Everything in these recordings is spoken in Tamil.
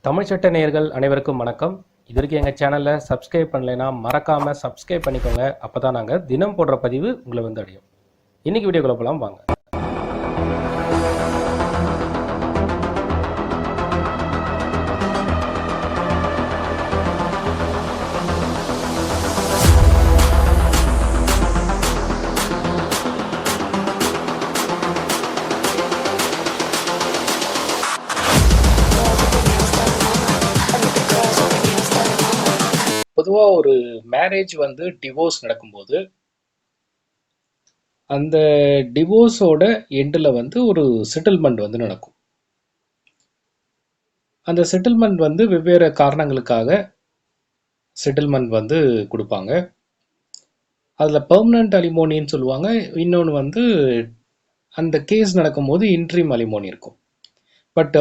தமிழ் சட்ட நேயர்கள் அனைவருக்கும் வணக்கம். இது வரைக்கும் எங்கள் சேனலை சப்ஸ்கிரைப் பண்ணலைன்னா மறக்காமல் சப்ஸ்கிரைப் பண்ணிக்கோங்க. அப்போ தான் நாங்கள் தினம் போடுற பதிவு உங்களை வந்து அடையும். இன்றைக்கி வீடியோக்குள்ள போகலாம் வாங்க. பொதுவாக ஒரு மேரேஜ் வந்து டிவோர்ஸ் நடக்கும்போது அந்த டிவோர்ஸோட எண்டில் வந்து ஒரு செட்டில்மெண்ட் வந்து நடக்கும். அந்த செட்டில்மெண்ட் வந்து வெவ்வேறு காரணங்களுக்காக செட்டில்மெண்ட் வந்து கொடுப்பாங்க. அதில் பெர்மனண்ட் அலிமோனின்னு சொல்லுவாங்க. இன்னொன்று வந்து அந்த கேஸ் நடக்கும்போது இன்ட்ரீம் அலிமோனி இருக்கும். பட்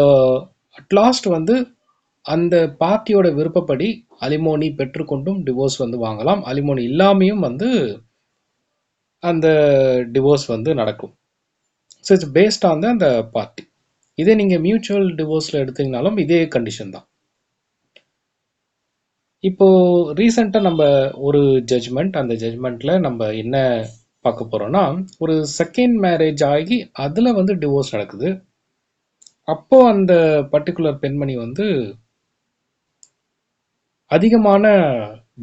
அட் லாஸ்ட் வந்து அந்த பார்ட்டியோட விருப்பப்படி அலிமோனி பெற்றுக்கொண்டும் டிவோர்ஸ் வந்து வாங்கலாம். அலிமோனி இல்லாமையும் வந்து அந்த டிவோர்ஸ் வந்து நடக்கும். ஸோ இட்ஸ் பேஸ்ட் ஆன் அந்த பார்ட்டி. இதே நீங்கள் மியூச்சுவல் டிவோர்ஸில் எடுத்தீங்கனாலும் இதே கண்டிஷன் தான். இப்போது ரீசெண்டாக நம்ம ஒரு ஜட்ஜ்மெண்ட், அந்த ஜட்ஜ்மெண்ட்டில் நம்ம என்ன பார்க்க போகிறோன்னா, ஒரு செகண்ட் மேரேஜ் ஆகி அதில் வந்து டிவோர்ஸ் நடக்குது. அப்போது அந்த பர்டிகுலர் பெண்மணி வந்து அதிகமான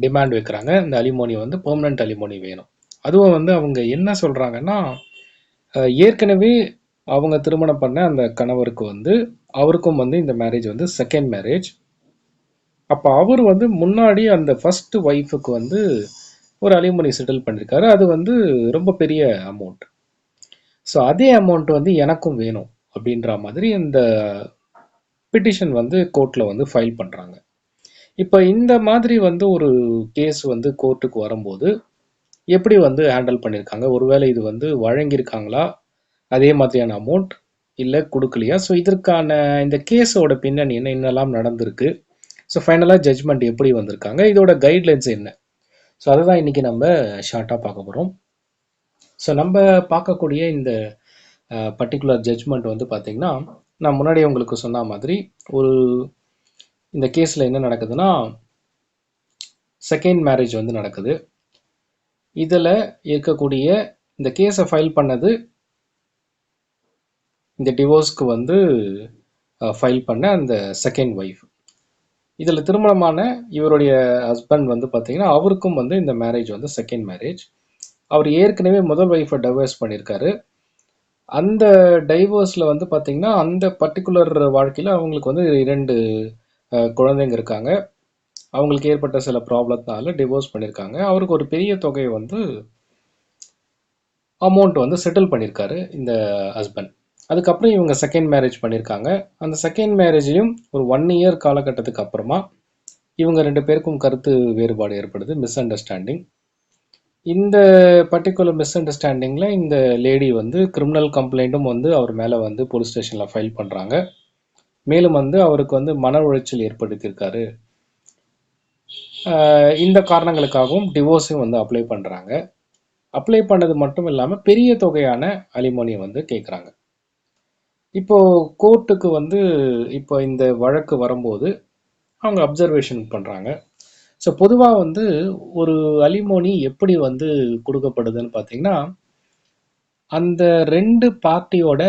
டிமாண்ட் வைக்கிறாங்க. இந்த அலிமோனி வந்து பெர்மனண்ட் அலிமோனி வேணும். அதுவும் வந்து அவங்க என்ன சொல்கிறாங்கன்னா, ஏற்கனவே அவங்க திருமணம் பண்ண அந்த கணவருக்கு வந்து அவருக்கும் வந்து இந்த மேரேஜ் வந்து செகண்ட் மேரேஜ். அப்போ அவர் வந்து முன்னாடி அந்த ஃபர்ஸ்ட் ஒய்ஃபுக்கு வந்து ஒரு அலிமோனி செட்டில் பண்ணியிருக்காரு. அது வந்து ரொம்ப பெரிய அமௌண்ட். ஸோ அதே அமௌண்ட் வந்து எனக்கும் வேணும் அப்படின்ற மாதிரி இந்த பிட்டிஷன் வந்து கோர்ட்டில் வந்து ஃபைல் பண்ணுறாங்க. இப்போ இந்த மாதிரி வந்து ஒரு கேஸ் வந்து கோர்ட்டுக்கு வரும்போது எப்படி வந்து ஹேண்டில் பண்ணியிருக்காங்க, ஒருவேளை இது வந்து வழங்கியிருக்காங்களா அதே மாதிரியான அமௌண்ட், இல்லை கொடுக்கலையா, ஸோ இதற்கான இந்த கேஸோட பின்னணி என்ன, என்னெல்லாம் நடந்திருக்கு, ஸோ ஃபைனலாக ஜட்ஜ்மெண்ட் எப்படி வந்திருக்காங்க, இதோட கைட்லைன்ஸ் என்ன, ஸோ அதை தான் இன்றைக்கி நம்ம ஷார்ட்டாக பார்க்க போகிறோம். ஸோ நம்ம பார்க்கக்கூடிய இந்த பர்டிகுலர் ஜட்ஜ்மெண்ட் வந்து பார்த்திங்கன்னா, நான் முன்னாடியே உங்களுக்கு சொன்ன மாதிரி ஒரு இந்த கேஸில் என்ன நடக்குதுன்னா, செகண்ட் மேரேஜ் வந்து நடக்குது. இதில் இருக்கக்கூடிய இந்த கேஸை ஃபைல் பண்ணது இந்த டிவோர்ஸ்க்கு வந்து ஃபைல் பண்ண அந்த செகண்ட் ஒய்ஃப். இதில் திருமணமான இவருடைய ஹஸ்பண்ட் வந்து பார்த்திங்கன்னா, அவருக்கும் வந்து இந்த மேரேஜ் வந்து செகண்ட் மேரேஜ். அவர் ஏற்கனவே முதல் ஒய்ஃபை டைவர்ஸ் பண்ணியிருக்காரு. அந்த டைவர்ஸில் வந்து பார்த்திங்கன்னா, அந்த பர்டிகுலர் வாழ்க்கையில் அவங்களுக்கு வந்து 2 குழந்தைங்க இருக்காங்க. அவங்களுக்கு ஏற்பட்ட சில ப்ராப்ளத்தினால டிவோர்ஸ் பண்ணியிருக்காங்க. அவருக்கு ஒரு பெரிய தொகை வந்து அமௌண்ட் வந்து செட்டில் பண்ணியிருக்காரு இந்த ஹஸ்பண்ட். அதுக்கப்புறம் இவங்க செகண்ட் மேரேஜ் பண்ணியிருக்காங்க. அந்த செகண்ட் மேரேஜையும் ஒரு 1 இயர் காலகட்டத்துக்கு அப்புறமா இவங்க 2 பேருக்கும் கருத்து வேறுபாடு ஏற்படுது, மிஸ் அண்டர்ஸ்டாண்டிங். இந்த பர்டிகுலர் மிஸ் அண்டர்ஸ்டாண்டிங்கில் இந்த லேடி வந்து கிரிமினல் கம்ப்ளைண்ட்டும் வந்து அவர் மேலே வந்து போலீஸ் ஸ்டேஷனில் ஃபைல் பண்ணுறாங்க. மேலும் வந்து அவருக்கு வந்து மன உளைச்சல் ஏற்படுத்தியிருக்காரு. இந்த காரணங்களுக்காகவும் டிவோர்ஸையும் வந்து அப்ளை பண்ணுறாங்க. அப்ளை பண்ணது மட்டும் இல்லாமல் பெரிய தொகையான அலிமோனியை வந்து கேட்குறாங்க. இப்போது கோர்ட்டுக்கு வந்து இப்போ இந்த வழக்கு வரும்போது அவங்க அப்சர்வேஷன் பண்ணுறாங்க. ஸோ பொதுவாக வந்து ஒரு அலிமோனி எப்படி வந்து கொடுக்கப்படுதுன்னு பார்த்தீங்கன்னா, அந்த 2 பார்ட்டியோட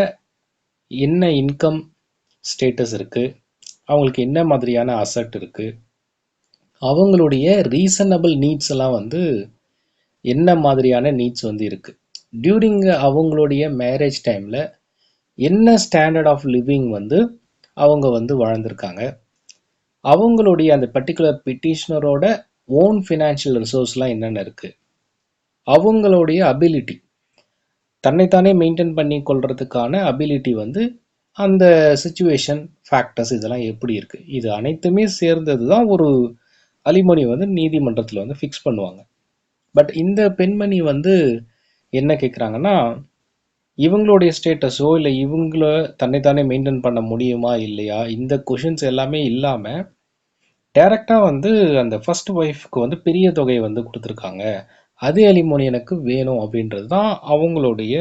என்ன இன்கம் ஸ்டேட்டஸ் இருக்குது, அவங்களுக்கு என்ன மாதிரியான அசட் இருக்குது, அவங்களுடைய ரீசனபிள் நீட்ஸ் எல்லாம் வந்து என்ன மாதிரியான நீட்ஸ் வந்து இருக்குது, டியூரிங் அவங்களுடைய மேரேஜ் டைமில் என்ன ஸ்டாண்டர்ட் ஆஃப் லிவிங் வந்து அவங்க வந்து வாழ்ந்திருக்காங்க, அவங்களுடைய அந்த பர்டிகுலர் பிட்டிஷனரோட ஓன் ஃபினான்ஷியல் ரிசோர்ஸ்லாம் என்னென்ன இருக்குது, அவங்களுடைய அபிலிட்டி, தன்னைத்தானே மெயின்டைன் பண்ணி கொள்றதுக்கான அபிலிட்டி வந்து அந்த சிச்சுவேஷன் ஃபேக்டர்ஸ் இதெல்லாம் எப்படி இருக்குது, இது அனைத்துமே சேர்ந்தது தான் ஒரு அலிமோனி வந்து நீதிமன்றத்தில் வந்து ஃபிக்ஸ் பண்ணுவாங்க. பட் இந்த பெண்மணி வந்து என்ன கேட்குறாங்கன்னா, இவங்களுடைய ஸ்டேட்டஸோ இல்லை இவங்கள தன்னைத்தானே மெயின்டைன் பண்ண முடியுமா இல்லையா, இந்த கொஷின்ஸ் எல்லாமே இல்லாமல் டைரெக்டாக வந்து அந்த ஃபர்ஸ்ட் ஒய்ஃப்க்கு வந்து பெரிய தொகையை வந்து கொடுத்துருக்காங்க, அதே அலிமோனி எனக்கு வேணும் அப்படின்றது தான் அவங்களுடைய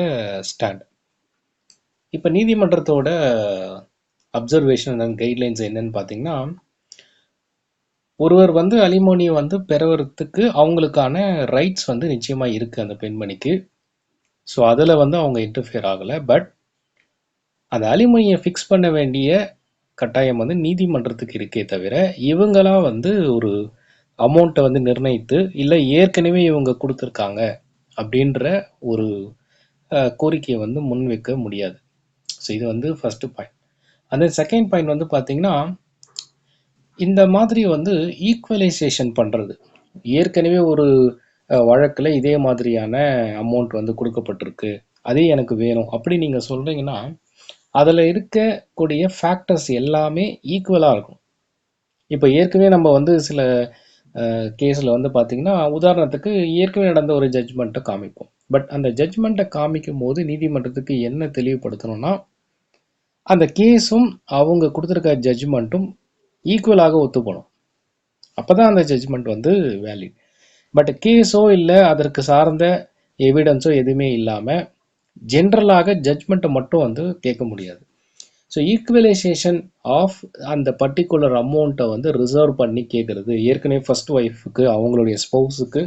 ஸ்டாண்ட். இப்போ நீதிமன்றத்தோட அப்சர்வேஷன் அண்ட் கைட்லைன்ஸ் என்னன்னு பார்த்தீங்கன்னா, ஒருவர் வந்து அலிமோனியை வந்து பெறுவதற்கு அவங்களுக்கான ரைட்ஸ் வந்து நிச்சயமா இருக்கு அந்த பெண்மணிக்கு. ஸோ அதில் வந்து அவங்க இன்டர்ஃபியர் ஆகலை. பட் அந்த அலிமோனியை ஃபிக்ஸ் பண்ண வேண்டிய கட்டாயம் வந்து நீதிமன்றத்துக்கு இருக்கே தவிர, இவங்களா வந்து ஒரு அமௌண்ட்டை வந்து நிர்ணயித்து, இல்லை ஏற்கனவே இவங்க கொடுத்துருக்காங்க அப்படின்ற ஒரு கோரிக்கையை வந்து முன்வைக்க முடியாது. ஸோ இது வந்து ஃபர்ஸ்ட் பாயிண்ட். அந்த செகண்ட் பாயிண்ட் வந்து பார்த்தீங்கன்னா, இந்த மாதிரி வந்து ஈக்குவலைசேஷன் பண்ணுறது, ஏற்கனவே ஒரு வழக்கில் இதே மாதிரியான அமௌண்ட் வந்து கொடுக்கப்பட்டிருக்கு, அதே எனக்கு வேணும் அப்படி நீங்கள் சொல்கிறீங்கன்னா, அதில் இருக்கக்கூடிய ஃபேக்டர்ஸ் எல்லாமே ஈக்குவலாக இருக்கும். இப்போ ஏற்கனவே நம்ம வந்து சில கேஸில் வந்து பார்த்திங்கன்னா, உதாரணத்துக்கு ஏற்கனவே நடந்த ஒரு ஜட்ஜ்மெண்ட்டை காமிப்போம். பட் அந்த ஜட்ஜ்மெண்ட்டை காமிக்கும் போது நீதிமன்றத்துக்கு என்ன தெளிவுபடுத்தணும்னா, அந்த கேஸும் அவங்க கொடுத்துருக்க ஜட்ஜ்மெண்ட்டும் ஈக்குவலாக ஒத்துப்போகணும். அப்போ தான் அந்த ஜட்ஜ்மெண்ட் வந்து வேலிட். பட் கேஸோ இல்லை அதற்கு சார்ந்த எவிடன்ஸோ எதுவுமே இல்லாமல் ஜென்ரலாக ஜட்ஜ்மெண்ட்டை மட்டும் வந்து கேட்க முடியாது. ஸோ ஈக்குவலைசேஷன் ஆஃப் அந்த பர்டிகுலர் அமௌண்ட்டை வந்து ரிசர்வ் பண்ணி கேட்குறது, ஏற்கனவே ஃபர்ஸ்ட் ஒய்ஃபுக்கு அவங்களுடைய ஸ்பௌஸுக்கு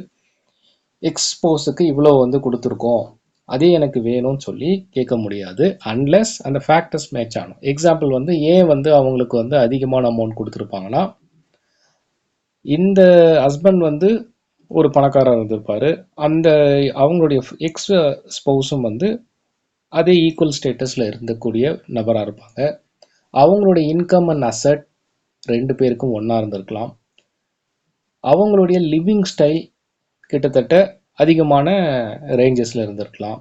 எக்ஸ்போஸுக்கு இவ்வளோ வந்து கொடுத்துருக்கோம், அதே எனக்கு வேணும்னு சொல்லி கேட்க முடியாது அன்லெஸ் அந்த ஃபேக்டர்ஸ் மேட்ச் ஆகணும். எக்ஸாம்பிள் வந்து ஏன் வந்து அவங்களுக்கு வந்து அதிகமான அமௌண்ட் கொடுத்துருப்பாங்கன்னா, இந்த ஹஸ்பண்ட் வந்து ஒரு பணக்காரர் இருந்திருப்பார், அந்த அவங்களுடைய எக்ஸ் ஸ்பௌஸும் வந்து அதே ஈக்குவல் ஸ்டேட்டஸில் இருந்தக்கூடிய நபராக இருப்பாங்க. அவங்களுடைய இன்கம் அண்ட் அசட் ரெண்டு பேருக்கும் ஒன்றா இருந்திருக்கலாம். அவங்களுடைய லிவிங் ஸ்டைல் கிட்டத்தட்ட அதிகமான ரேஞ்சஸில் இருந்திருக்கலாம்.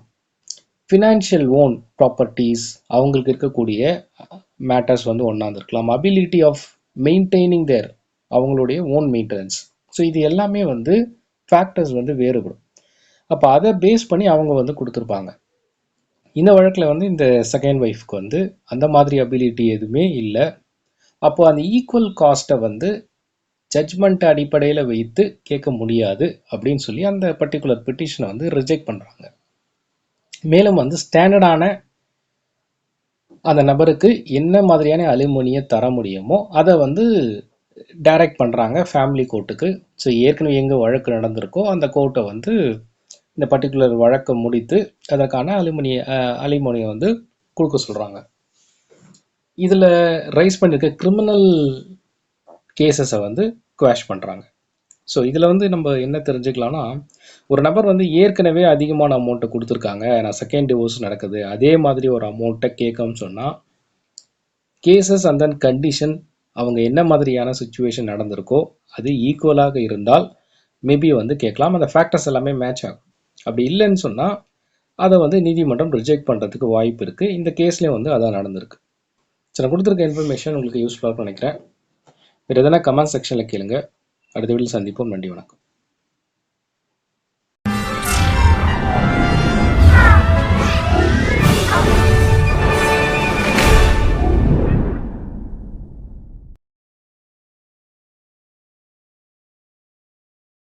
ஃபினான்ஷியல் ஓன் ப்ராப்பர்ட்டிஸ் அவங்களுக்கு இருக்கக்கூடிய மேட்டர்ஸ் வந்து ஒன்றா இருந்திருக்கலாம். அபிலிட்டி ஆஃப் மெயின்டைனிங் தேர் அவங்களுடைய ஓன் மெயின்டெனன்ஸ். ஸோ இது எல்லாமே வந்து ஃபேக்டர்ஸ் வந்து வேறுபடும். அப்போ அதை பேஸ் பண்ணி அவங்க வந்து கொடுத்துருப்பாங்க. இந்த வழக்கில் வந்து இந்த செகண்ட் ஒய்ஃப்க்கு வந்து அந்த மாதிரி அபிலிட்டி எதுவுமே இல்லை. அப்போது அந்த ஈக்குவல் காஸ்ட்டை வந்து ஜட்ஜ்மெண்ட் அடிப்படையில் வைத்து கேட்க முடியாது அப்படின்னு சொல்லி அந்த பர்டிகுலர் பெட்டிஷனை வந்து ரிஜெக்ட் பண்ணுறாங்க. மேலும் வந்து ஸ்டாண்டர்டான அந்த நபருக்கு என்ன மாதிரியான அலிமோனியை தர முடியுமோ அதை வந்து டைரக்ட் பண்ணுறாங்க ஃபேமிலி கோர்ட்டுக்கு. ஸோ ஏற்கனவே எங்கே வழக்கு நடந்திருக்கோ அந்த கோர்ட்டை வந்து இந்த பர்டிகுலர் வழக்கை முடித்து அதற்கான அலிமோனியை வந்து கொடுக்க சொல்கிறாங்க. இதில் ரைஸ் பண்ணியிருக்க கிரிமினல் கேசஸை வந்து குவாஷ் பண்ணுறாங்க. ஸோ இதில் வந்து நம்ம என்ன தெரிஞ்சுக்கலாம்னா, ஒரு நபர் வந்து ஏற்கனவே அதிகமான அமௌண்ட்டை கொடுத்துருக்காங்க, நான் செகண்ட் டிவோர்ஸ் நடக்குது, அதே மாதிரி ஒரு அமௌண்ட்டை கேட்கணும்னு சொன்னால் கேசஸ் அண்ட் தென் கண்டிஷன் அவங்க என்ன மாதிரியான சுச்சுவேஷன் நடந்திருக்கோ அது ஈக்குவலாக இருந்தால் மேபி வந்து கேட்கலாம். அந்த ஃபேக்டர்ஸ் எல்லாமே மேட்ச் ஆகும். அப்படி இல்லைன்னு சொன்னால் அதை வந்து நீதிமன்றம் ரிஜெக்ட் பண்ணுறதுக்கு வாய்ப்பு இருக்குது. இந்த கேஸ்லேயும் வந்து அதான் நடந்திருக்கு. சரி, நான் கொடுத்துருக்க இன்ஃபர்மேஷன் உங்களுக்கு யூஸ்ஃபுல்லாக நினைக்கிறேன். வேறு எதனா கமெண்ட் செக்ஷனில் கேளுங்க. அடுத்த வீடியோவில் சந்திப்போம். நன்றி, வணக்கம்.